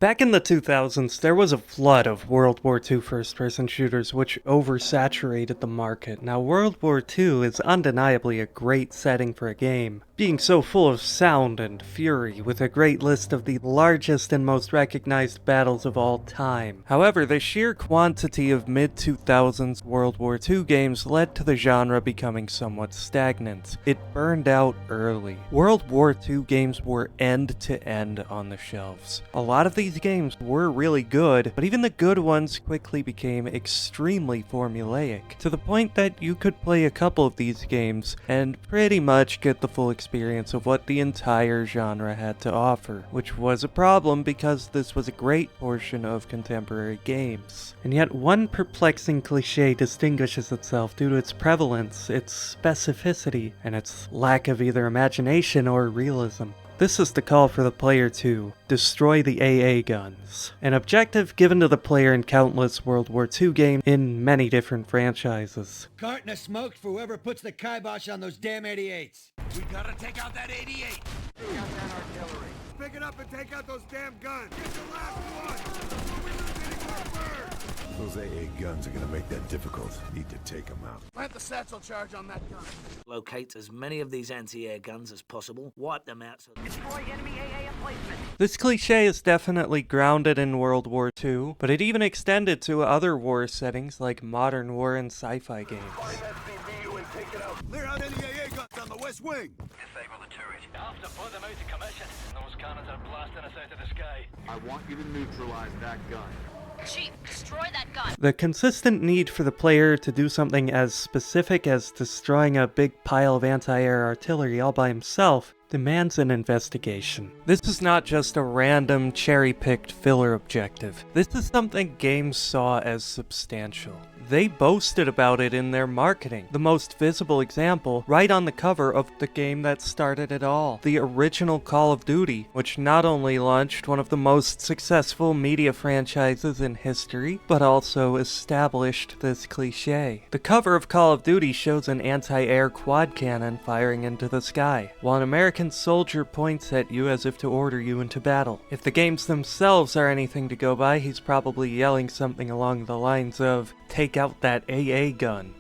Back in the 2000s, there was a flood of World War II first-person shooters which oversaturated the market. Now, World War II is undeniably a great setting for a game, being so full of sound and fury, with a great list of the largest and most recognized battles of all time. However, the sheer quantity of mid-2000s World War II games led to the genre becoming somewhat stagnant. It burned out early. World War II games were end-to-end on the shelves. A lot of these games were really good, but even the good ones quickly became extremely formulaic, to the point that you could play a couple of these games and pretty much get the full experience of what the entire genre had to offer, which was a problem because this was a great portion of contemporary games. And yet one perplexing cliche distinguishes itself due to its prevalence, its specificity, and its lack of either imagination or realism. This is the call for the player to destroy the AA guns, an objective given to the player in countless World War II games in many different franchises. Carton of smoke for whoever puts the kibosh on those damn 88s. We gotta take out that 88! Take out that artillery. Pick it up and take out those damn guns. Get the last one! Before we lose any more birds! Those AA guns are gonna make that difficult. Need to take them out. Plant the satchel charge on that gun. Locate as many of these anti-air guns as possible, wipe them out so... Destroy enemy AA emplacement. This cliche is definitely grounded in World War II, but it even extended to other war settings like modern war and sci-fi games. Find that CPU and take it out. Clear out any AA guns on the west wing. Disable the turret. I have to put them out of commission. Those cannons are blasting us out of the sky. I want you to neutralize that gun. Chief, destroy that gun. The consistent need for the player to do something as specific as destroying a big pile of anti-air artillery all by himself demands an investigation. This is not just a random cherry-picked filler objective. This is something games saw as substantial. They boasted about it in their marketing. The most visible example, right on the cover of the game that started it all, the original Call of Duty, which not only launched one of the most successful media franchises in history, but also established this cliche. The cover of Call of Duty shows an anti-air quad cannon firing into the sky, while an American soldier points at you as if to order you into battle. If the games themselves are anything to go by, he's probably yelling something along the lines of, "Take out that AA gun."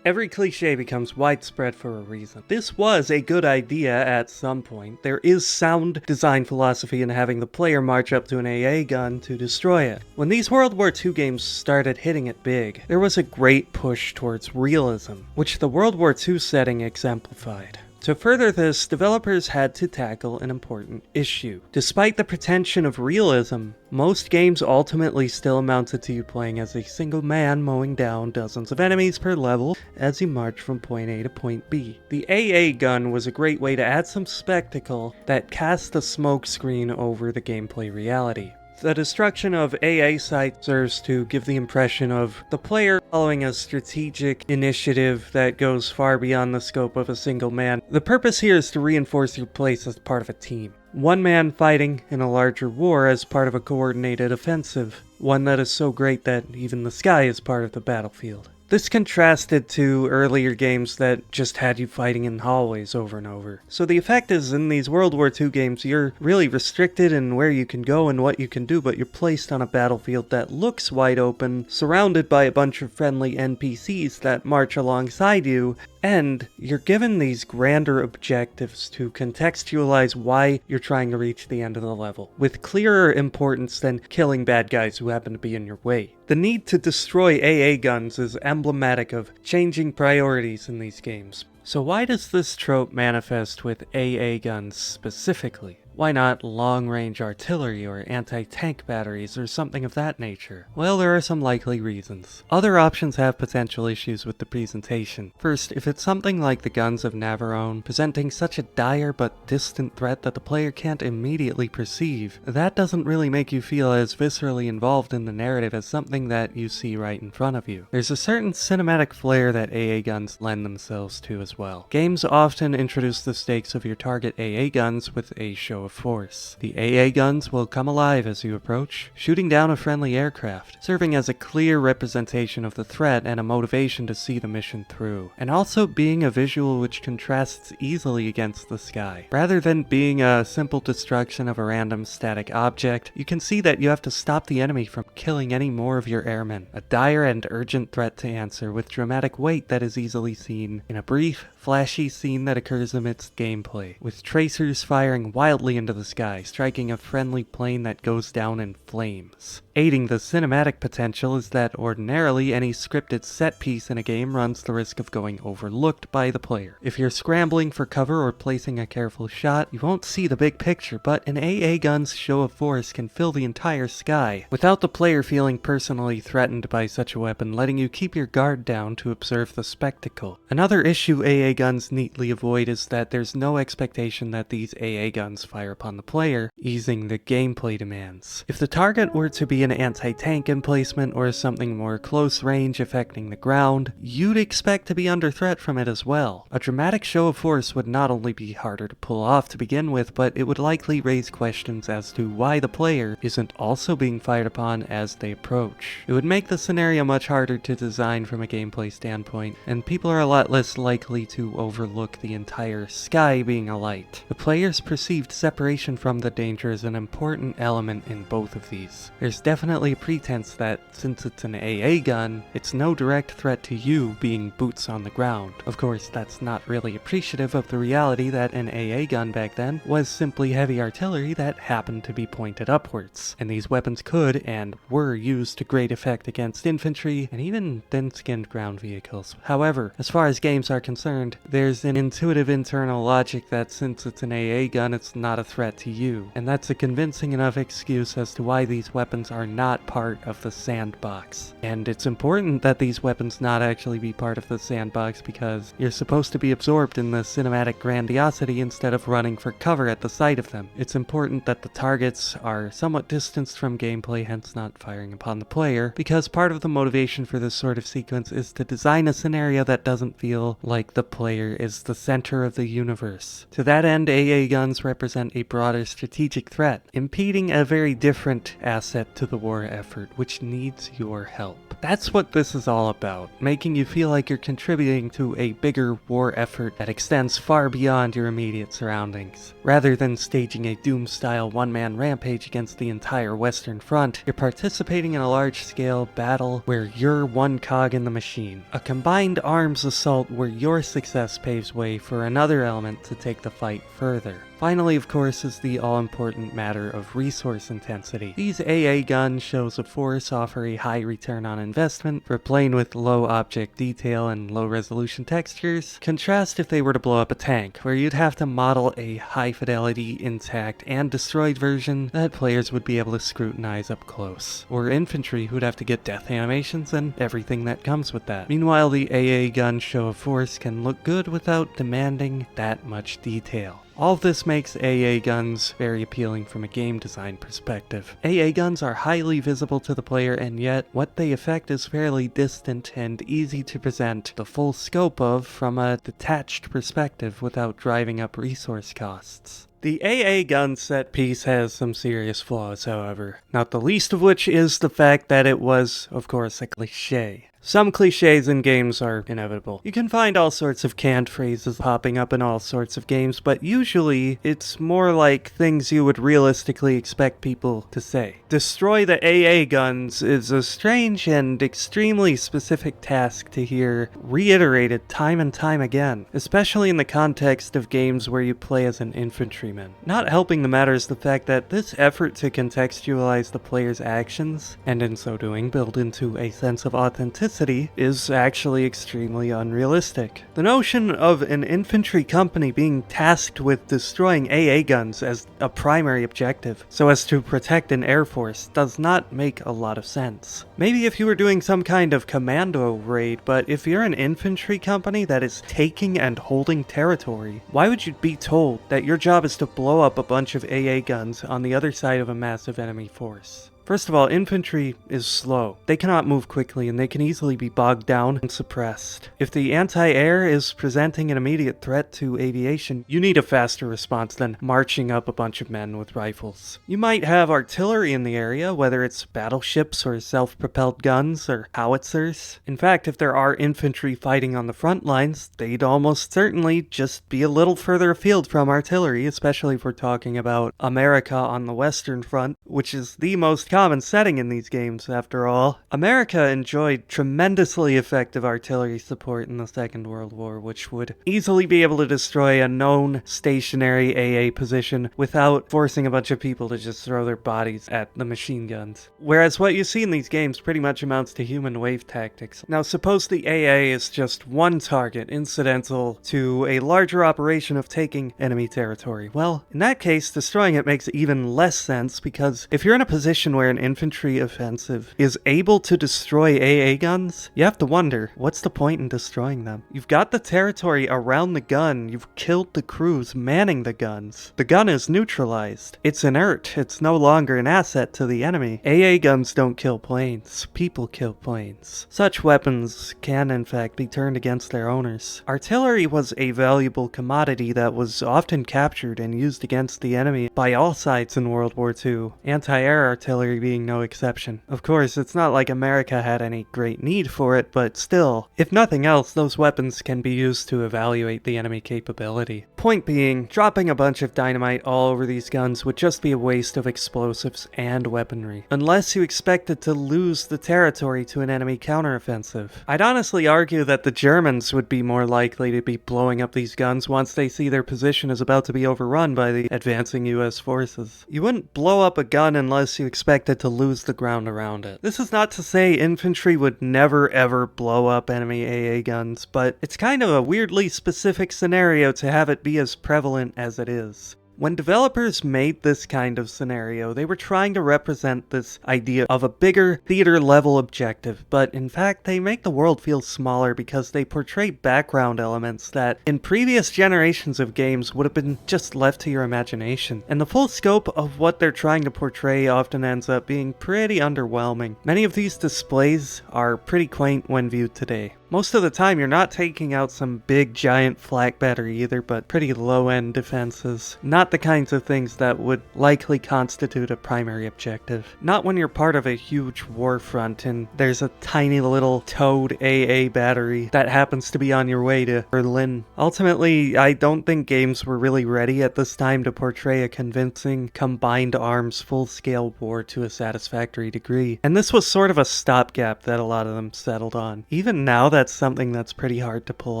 Every cliche becomes widespread for a reason. This was a good idea at some point. There is sound design philosophy in having the player march up to an AA gun to destroy it. When these World War II games started hitting it big, there was a great push towards realism, which the World War II setting exemplified. To further this, developers had to tackle an important issue. Despite the pretension of realism, most games ultimately still amounted to you playing as a single man mowing down dozens of enemies per level as you march from point A to point B. The AA gun was a great way to add some spectacle that cast a smokescreen over the gameplay reality. The destruction of AA sites serves to give the impression of the player following a strategic initiative that goes far beyond the scope of a single man. The purpose here is to reinforce your place as part of a team. One man fighting in a larger war as part of a coordinated offensive, one that is so great that even the sky is part of the battlefield. This contrasted to earlier games that just had you fighting in hallways over and over. So the effect is, in these World War II games, you're really restricted in where you can go and what you can do, but you're placed on a battlefield that looks wide open, surrounded by a bunch of friendly NPCs that march alongside you, and you're given these grander objectives to contextualize why you're trying to reach the end of the level, with clearer importance than killing bad guys who happen to be in your way. The need to destroy AA guns is emblematic of changing priorities in these games. So why does this trope manifest with AA guns specifically? Why not long-range artillery or anti-tank batteries or something of that nature? Well, there are some likely reasons. Other options have potential issues with the presentation. First, if it's something like the guns of Navarone, presenting such a dire but distant threat that the player can't immediately perceive, that doesn't really make you feel as viscerally involved in the narrative as something that you see right in front of you. There's a certain cinematic flair that AA guns lend themselves to as well. Games often introduce the stakes of your target AA guns with a show of of force. The AA guns will come alive as you approach, shooting down a friendly aircraft, serving as a clear representation of the threat and a motivation to see the mission through, and also being a visual which contrasts easily against the sky. Rather than being a simple destruction of a random static object, you can see that you have to stop the enemy from killing any more of your airmen. A dire and urgent threat to answer with dramatic weight that is easily seen in a brief, flashy scene that occurs amidst gameplay, with tracers firing wildly into the sky, striking a friendly plane that goes down in flames. Aiding the cinematic potential is that ordinarily any scripted set piece in a game runs the risk of going overlooked by the player. If you're scrambling for cover or placing a careful shot, you won't see the big picture, but an AA gun's show of force can fill the entire sky, without the player feeling personally threatened by such a weapon, letting you keep your guard down to observe the spectacle. Another issue AA guns neatly avoid is that there's no expectation that these AA guns fire upon the player, easing the gameplay demands. If the target were to be an anti-tank emplacement or something more close range affecting the ground, you'd expect to be under threat from it as well. A dramatic show of force would not only be harder to pull off to begin with, but it would likely raise questions as to why the player isn't also being fired upon as they approach. It would make the scenario much harder to design from a gameplay standpoint, and people are a lot less likely to overlook the entire sky being alight. The player's perceived separation from the danger is an important element in both of these. There's definitely a pretense that since it's an AA gun, it's no direct threat to you being boots on the ground. Of course, that's not really appreciative of the reality that an AA gun back then was simply heavy artillery that happened to be pointed upwards, and these weapons could and were used to great effect against infantry and even thin-skinned ground vehicles. However, as far as games are concerned, there's an intuitive internal logic that since it's an AA gun, it's not a threat to you, and that's a convincing enough excuse as to why these weapons are not part of the sandbox. And it's important that these weapons not actually be part of the sandbox because you're supposed to be absorbed in the cinematic grandiosity instead of running for cover at the sight of them. It's important that the targets are somewhat distanced from gameplay, hence not firing upon the player, because part of the motivation for this sort of sequence is to design a scenario that doesn't feel like the player is the center of the universe. To that end, AA guns represent a broader strategic threat, impeding a very different asset to the war effort, which needs your help. That's what this is all about, making you feel like you're contributing to a bigger war effort that extends far beyond your immediate surroundings. Rather than staging a Doom-style one-man rampage against the entire Western Front, you're participating in a large-scale battle where you're one cog in the machine. A combined arms assault where your success paves way for another element to take the fight further. Finally, of course, is the all-important matter of resource intensity. These AA gun shows of force offer a high return on investment for playing with low object detail and low-resolution textures. Contrast if they were to blow up a tank, where you'd have to model a high-fidelity, intact, and destroyed version that players would be able to scrutinize up close. Or infantry, who'd have to get death animations and everything that comes with that. Meanwhile, the AA gun show of force can look good without demanding that much detail. All of this makes AA guns very appealing from a game design perspective. AA guns are highly visible to the player, and yet what they affect is fairly distant and easy to present the full scope of from a detached perspective without driving up resource costs. The AA gun set piece has some serious flaws, however, not the least of which is the fact that it was, of course, a cliché. Some cliches in games are inevitable. You can find all sorts of canned phrases popping up in all sorts of games, but usually it's more like things you would realistically expect people to say. Destroy the AA guns is a strange and extremely specific task to hear reiterated time and time again, especially in the context of games where you play as an infantryman. Not helping the matter is the fact that this effort to contextualize the player's actions, and in so doing build into a sense of authenticity, is actually extremely unrealistic. The notion of an infantry company being tasked with destroying AA guns as a primary objective, so as to protect an air force, does not make a lot of sense. Maybe if you were doing some kind of Commando raid, but if you're an infantry company that is taking and holding territory, why would you be told that your job is to blow up a bunch of AA guns on the other side of a massive enemy force? First of all, infantry is slow. They cannot move quickly and they can easily be bogged down and suppressed. If the anti-air is presenting an immediate threat to aviation, you need a faster response than marching up a bunch of men with rifles. You might have artillery in the area, whether it's battleships or self-propelled guns or howitzers. In fact, if there are infantry fighting on the front lines, they'd almost certainly just be a little further afield from artillery, especially if we're talking about America on the Western Front, which is the most common setting in these games, after all. America enjoyed tremendously effective artillery support in the Second World War, which would easily be able to destroy a known stationary AA position without forcing a bunch of people to just throw their bodies at the machine guns. Whereas what you see in these games pretty much amounts to human wave tactics. Now, suppose the AA is just one target, incidental to a larger operation of taking enemy territory. Well, in that case, destroying it makes even less sense, because if you're in a position where an infantry offensive is able to destroy AA guns, you have to wonder, what's the point in destroying them? You've got the territory around the gun, you've killed the crews manning the guns. The gun is neutralized. It's inert. It's no longer an asset to the enemy. AA guns don't kill planes. People kill planes. Such weapons can, in fact, be turned against their owners. Artillery was a valuable commodity that was often captured and used against the enemy by all sides in World War II, anti-air artillery being no exception. Of course, it's not like America had any great need for it, but still, if nothing else, those weapons can be used to evaluate the enemy capability. Point being, dropping a bunch of dynamite all over these guns would just be a waste of explosives and weaponry, unless you expected to lose the territory to an enemy counteroffensive. I'd honestly argue that the Germans would be more likely to be blowing up these guns once they see their position is about to be overrun by the advancing US forces. You wouldn't blow up a gun unless you expected to lose the ground around it. This is not to say infantry would never ever blow up enemy AA guns, but it's kind of a weirdly specific scenario to have it be as prevalent as it is. When developers made this kind of scenario, they were trying to represent this idea of a bigger theater-level objective, but in fact they make the world feel smaller because they portray background elements that in previous generations of games would have been just left to your imagination. And the full scope of what they're trying to portray often ends up being pretty underwhelming. Many of these displays are pretty quaint when viewed today. Most of the time, you're not taking out some big giant flak battery either, but pretty low-end defenses. Not the kinds of things that would likely constitute a primary objective. Not when you're part of a huge war front and there's a tiny little towed AA battery that happens to be on your way to Berlin. Ultimately, I don't think games were really ready at this time to portray a convincing combined arms full-scale war to a satisfactory degree. And this was sort of a stopgap that a lot of them settled on. Even now, that's something that's pretty hard to pull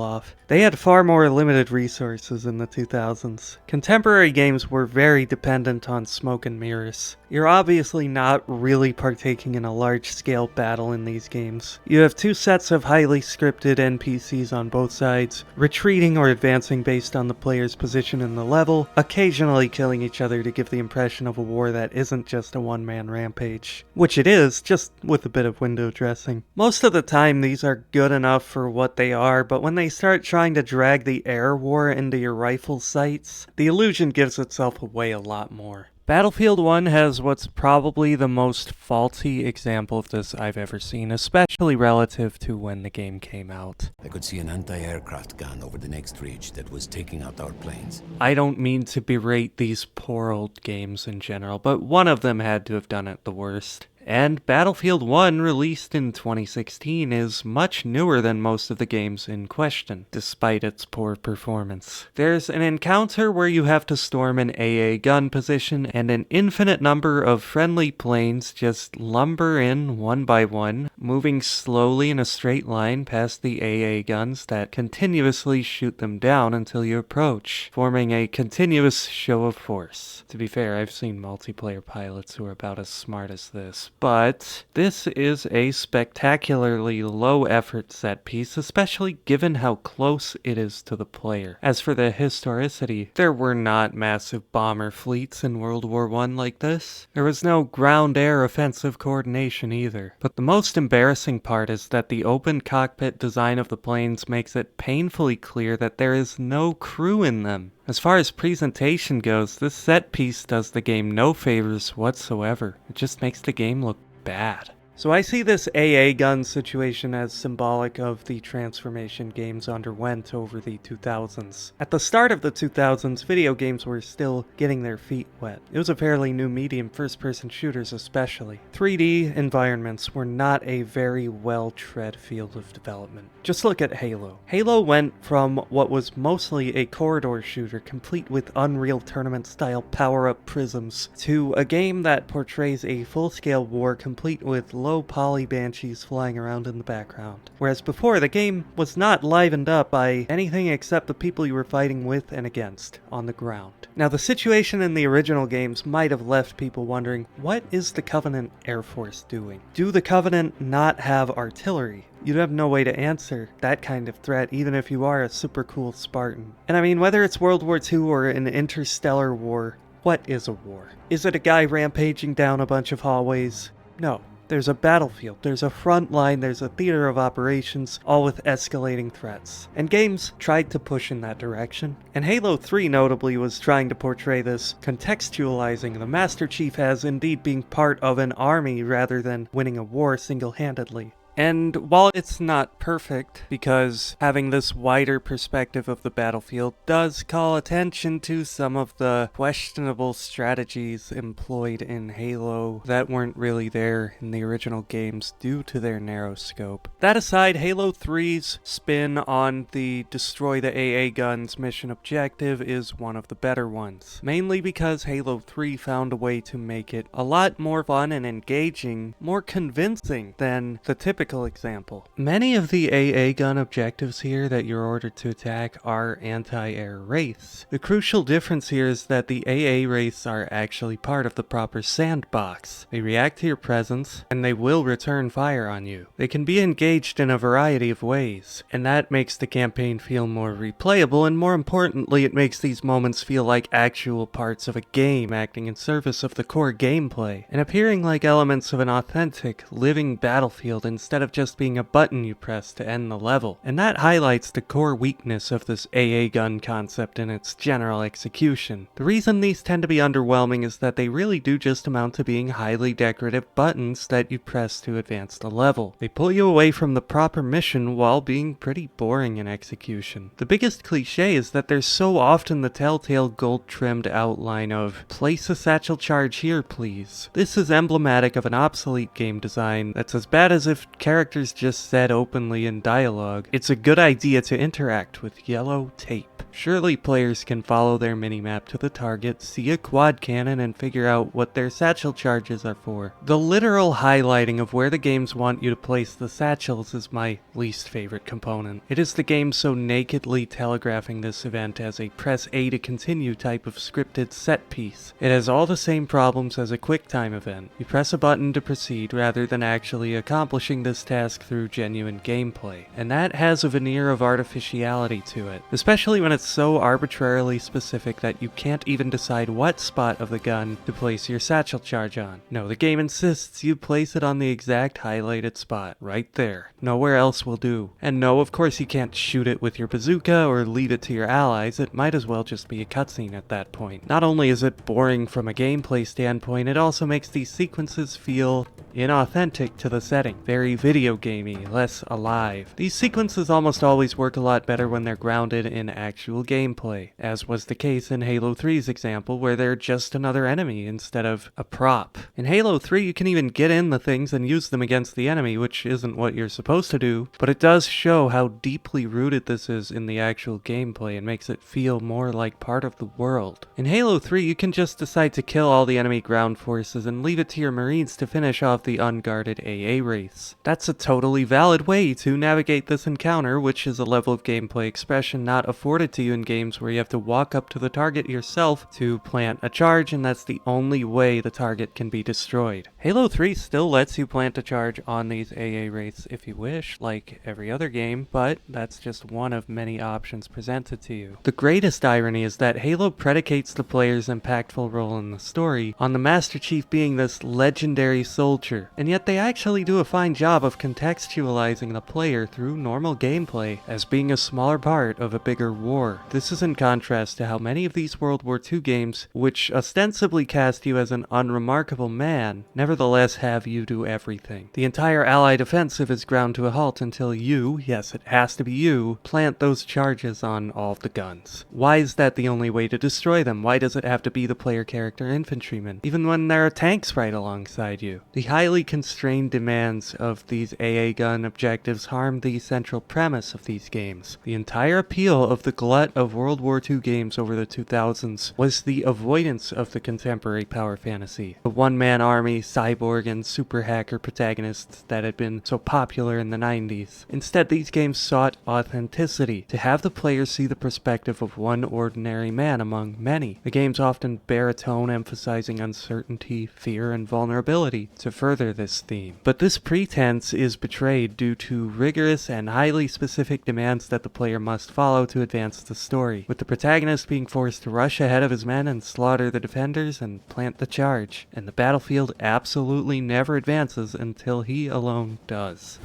off. They had far more limited resources in the 2000s. Contemporary games were very dependent on smoke and mirrors. You're obviously not really partaking in a large-scale battle in these games. You have two sets of highly scripted NPCs on both sides, retreating or advancing based on the player's position in the level, occasionally killing each other to give the impression of a war that isn't just a one-man rampage. Which it is, just with a bit of window dressing. Most of the time these are good enough for what they are, but when they start trying to drag the air war into your rifle sights, the illusion gives itself away a lot more. Battlefield 1 has what's probably the most faulty example of this I've ever seen, especially relative to when the game came out. I could see an anti-aircraft gun over the next ridge that was taking out our planes. I don't mean to berate these poor old games in general, but one of them had to have done it the worst. And Battlefield 1, released in 2016, is much newer than most of the games in question, despite its poor performance. There's an encounter where you have to storm an AA gun position, and an infinite number of friendly planes just lumber in one by one, moving slowly in a straight line past the AA guns that continuously shoot them down until you approach, forming a continuous show of force. To be fair, I've seen multiplayer pilots who are about as smart as this. But this is a spectacularly low-effort set piece, especially given how close it is to the player. As for the historicity, there were not massive bomber fleets in World War I like this. There was no ground-air offensive coordination either. But the most embarrassing part is that the open cockpit design of the planes makes it painfully clear that there is no crew in them. As far as presentation goes, this set piece does the game no favors whatsoever. It just makes the game look bad. So I see this AA gun situation as symbolic of the transformation games underwent over the 2000s. At the start of the 2000s, video games were still getting their feet wet. It was a fairly new medium, first-person shooters especially. 3D environments were not a very well-tread field of development. Just look at Halo. Halo went from what was mostly a corridor shooter, complete with Unreal Tournament-style power-up prisms, to a game that portrays a full-scale war complete with low-poly banshees flying around in the background. Whereas before, the game was not livened up by anything except the people you were fighting with and against on the ground. Now, the situation in the original games might have left people wondering, what is the Covenant Air Force doing? Do the Covenant not have artillery? You'd have no way to answer that kind of threat, even if you are a super cool Spartan. And I mean, whether it's World War II or an interstellar war, what is a war? Is it a guy rampaging down a bunch of hallways? No. There's a battlefield, there's a front line, there's a theater of operations, all with escalating threats. And games tried to push in that direction. And Halo 3 notably was trying to portray this, contextualizing the Master Chief as indeed being part of an army rather than winning a war single-handedly. And while it's not perfect, because having this wider perspective of the battlefield does call attention to some of the questionable strategies employed in Halo that weren't really there in the original games due to their narrow scope. That aside, Halo 3's spin on the destroy the AA guns mission objective is one of the better ones, mainly because Halo 3 found a way to make it a lot more fun and engaging, more convincing than the typical example. Many of the AA gun objectives here that you're ordered to attack are anti-air wraiths. The crucial difference here is that the AA wraiths are actually part of the proper sandbox. They react to your presence, and they will return fire on you. They can be engaged in a variety of ways, and that makes the campaign feel more replayable, and more importantly, it makes these moments feel like actual parts of a game acting in service of the core gameplay, and appearing like elements of an authentic, living battlefield instead of just being a button you press to end the level. And that highlights the core weakness of this AA gun concept in its general execution. The reason these tend to be underwhelming is that they really do just amount to being highly decorative buttons that you press to advance the level. They pull you away from the proper mission while being pretty boring in execution. The biggest cliche is that there's so often the telltale gold-trimmed outline of, place a satchel charge here please. This is emblematic of an obsolete game design that's as bad as if characters just said openly in dialogue, it's a good idea to interact with yellow tape. Surely players can follow their minimap to the target, see a quad cannon, and figure out what their satchel charges are for. The literal highlighting of where the games want you to place the satchels is my least favorite component. It is the game so nakedly telegraphing this event as a press A to continue type of scripted set piece. It has all the same problems as a QuickTime event. You press a button to proceed rather than actually accomplishing this task through genuine gameplay. And that has a veneer of artificiality to it, especially when it's so arbitrarily specific that you can't even decide what spot of the gun to place your satchel charge on. No, the game insists you place it on the exact highlighted spot, right there. Nowhere else will do. And no, of course you can't shoot it with your bazooka or leave it to your allies, it might as well just be a cutscene at that point. Not only is it boring from a gameplay standpoint, it also makes these sequences feel inauthentic to the setting. Very video gamey, less alive. These sequences almost always work a lot better when they're grounded in actual gameplay, as was the case in Halo 3's example, where they're just another enemy instead of a prop. In Halo 3, you can even get in the things and use them against the enemy, which isn't what you're supposed to do, but it does show how deeply rooted this is in the actual gameplay and makes it feel more like part of the world. In Halo 3, you can just decide to kill all the enemy ground forces and leave it to your Marines to finish off the unguarded AA wraiths. That's a totally valid way to navigate this encounter, which is a level of gameplay expression not afforded to you in games where you have to walk up to the target yourself to plant a charge, and that's the only way the target can be destroyed. Halo 3 still lets you plant a charge on these AA wraiths if you wish, like every other game, but that's just one of many options presented to you. The greatest irony is that Halo predicates the player's impactful role in the story on the Master Chief being this legendary soldier future. And yet they actually do a fine job of contextualizing the player through normal gameplay as being a smaller part of a bigger war. This is in contrast to how many of these World War II games, which ostensibly cast you as an unremarkable man, nevertheless have you do everything. The entire Allied offensive is ground to a halt until you, yes it has to be you, plant those charges on all of the guns. Why is that the only way to destroy them? Why does it have to be the player character infantryman, even when there are tanks right alongside you? The highly constrained demands of these AA gun objectives harm the central premise of these games. The entire appeal of the glut of World War II games over the 2000s was the avoidance of the contemporary power fantasy, the one-man army, cyborg, and super hacker protagonists that had been so popular in the 90s. Instead, these games sought authenticity, to have the player see the perspective of one ordinary man among many. The games often bear a tone emphasizing uncertainty, fear, and vulnerability to further this theme. But this pretense is betrayed due to rigorous and highly specific demands that the player must follow to advance the story, with the protagonist being forced to rush ahead of his men and slaughter the defenders and plant the charge. And the battlefield absolutely never advances until he alone does.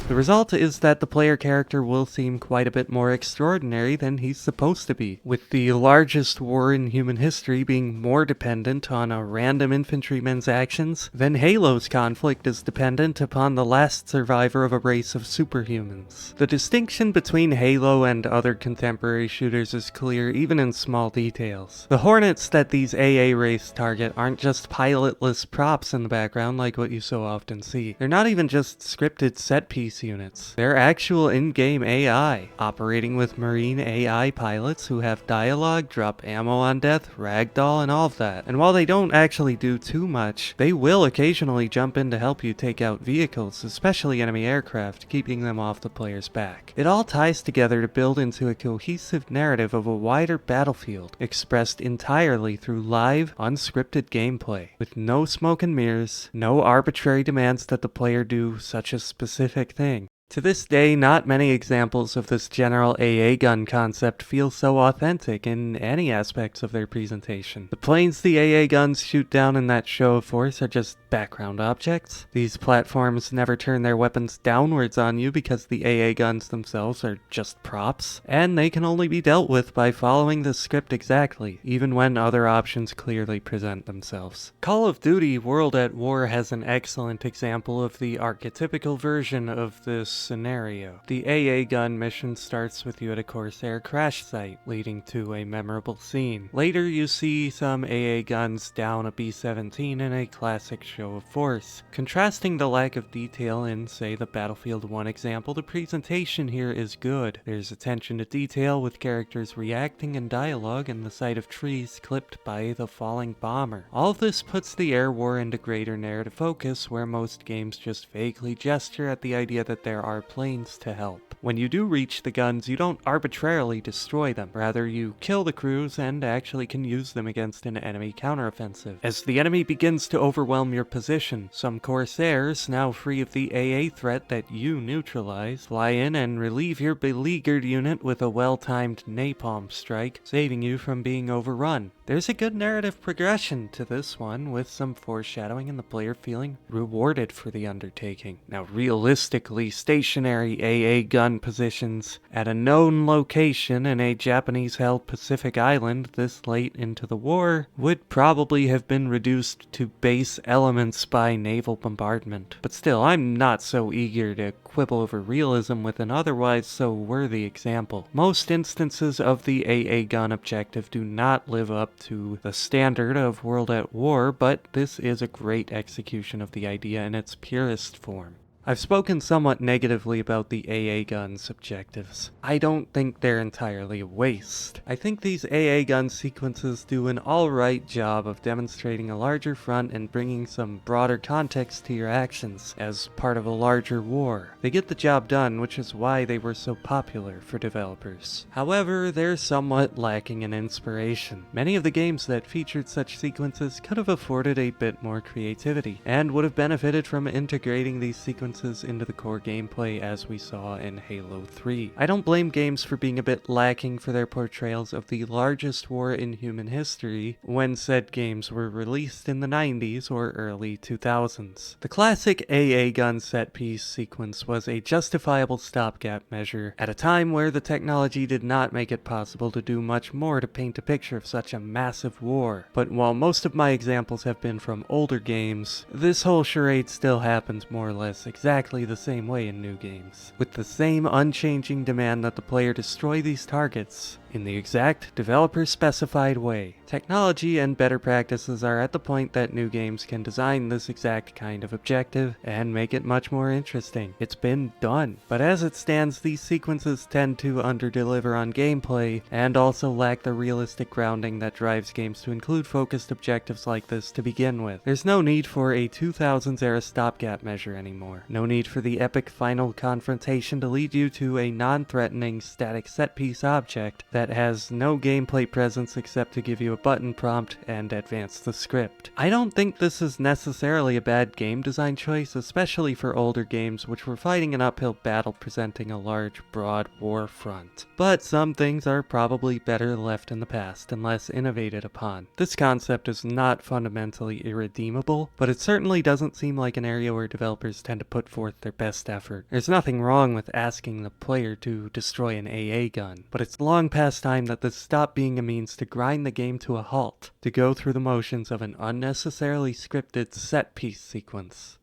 The result is that the player character will seem quite a bit more extraordinary than he's supposed to be, with the largest war in human history being more dependent on a random infantryman's actions than Halo's conflict is dependent upon the last survivor of a race of superhumans. The distinction between Halo and other contemporary shooters is clear even in small details. The Hornets that these AA race target aren't just pilotless props in the background like what you so often see. They're not even just scripted set-piece units. They're actual in-game AI, operating with Marine AI pilots who have dialogue, drop ammo on death, ragdoll, and all of that. And while they don't actually do too much, they will occasionally jump in to help you take out vehicles, especially enemy aircraft, keeping them off the player's back. It all ties together to build into a cohesive narrative of a wider battlefield, expressed entirely through live, unscripted gameplay, with no smoke and mirrors, no arbitrary demands that the player do such a specific thing. To this day, not many examples of this general AA gun concept feel so authentic in any aspects of their presentation. The planes the AA guns shoot down in that show of force are just background objects. These platforms never turn their weapons downwards on you because the AA guns themselves are just props, and they can only be dealt with by following the script exactly, even when other options clearly present themselves. Call of Duty World at War has an excellent example of the archetypical version of this scenario. The AA gun mission starts with you at a Corsair crash site, leading to a memorable scene. Later you see some AA guns down a B-17 in a classic show of force. Contrasting the lack of detail in, say, the Battlefield 1 example, the presentation here is good. There's attention to detail with characters reacting and dialogue and the sight of trees clipped by the falling bomber. All of this puts the air war into greater narrative focus, where most games just vaguely gesture at the idea that there are planes to help. When you do reach the guns, you don't arbitrarily destroy them. Rather, you kill the crews and actually can use them against an enemy counteroffensive. As the enemy begins to overwhelm your position, some Corsairs, now free of the AA threat that you neutralize, fly in and relieve your beleaguered unit with a well-timed napalm strike, saving you from being overrun. There's a good narrative progression to this one, with some foreshadowing and the player feeling rewarded for the undertaking. Now, realistically, stationary AA gun positions at a known location in a Japanese-held Pacific island this late into the war would probably have been reduced to base elements by naval bombardment. But still, I'm not so eager to quibble over realism with an otherwise so worthy example. Most instances of the AA gun objective do not live up to the standard of World at War, but this is a great execution of the idea in its purest form. I've spoken somewhat negatively about the AA guns' objectives. I don't think they're entirely a waste. I think these AA gun sequences do an alright job of demonstrating a larger front and bringing some broader context to your actions as part of a larger war. They get the job done, which is why they were so popular for developers. However, they're somewhat lacking in inspiration. Many of the games that featured such sequences could have afforded a bit more creativity, and would have benefited from integrating these sequences sequences into the core gameplay as we saw in Halo 3. I don't blame games for being a bit lacking for their portrayals of the largest war in human history when said games were released in the 90s or early 2000s. The classic AA gun set piece sequence was a justifiable stopgap measure at a time where the technology did not make it possible to do much more to paint a picture of such a massive war. But while most of my examples have been from older games, this whole charade still happens more or less exactly the same way in new games, with the same unchanging demand that the player destroy these targets in the exact developer-specified way. Technology and better practices are at the point that new games can design this exact kind of objective and make it much more interesting. It's been done. But as it stands, these sequences tend to underdeliver on gameplay and also lack the realistic grounding that drives games to include focused objectives like this to begin with. There's no need for a 2000s era stopgap measure anymore. No need for the epic final confrontation to lead you to a non-threatening static set-piece object that has no gameplay presence except to give you a button prompt and advance the script. I don't think this is necessarily a bad game design choice, especially for older games which were fighting an uphill battle presenting a large, broad war front. But some things are probably better left in the past and less innovated upon. This concept is not fundamentally irredeemable, but it certainly doesn't seem like an area where developers tend to put forth their best effort. There's nothing wrong with asking the player to destroy an AA gun, but it's long past time that this stopped being a means to grind the game to a halt, to go through the motions of an unnecessarily scripted set-piece sequence.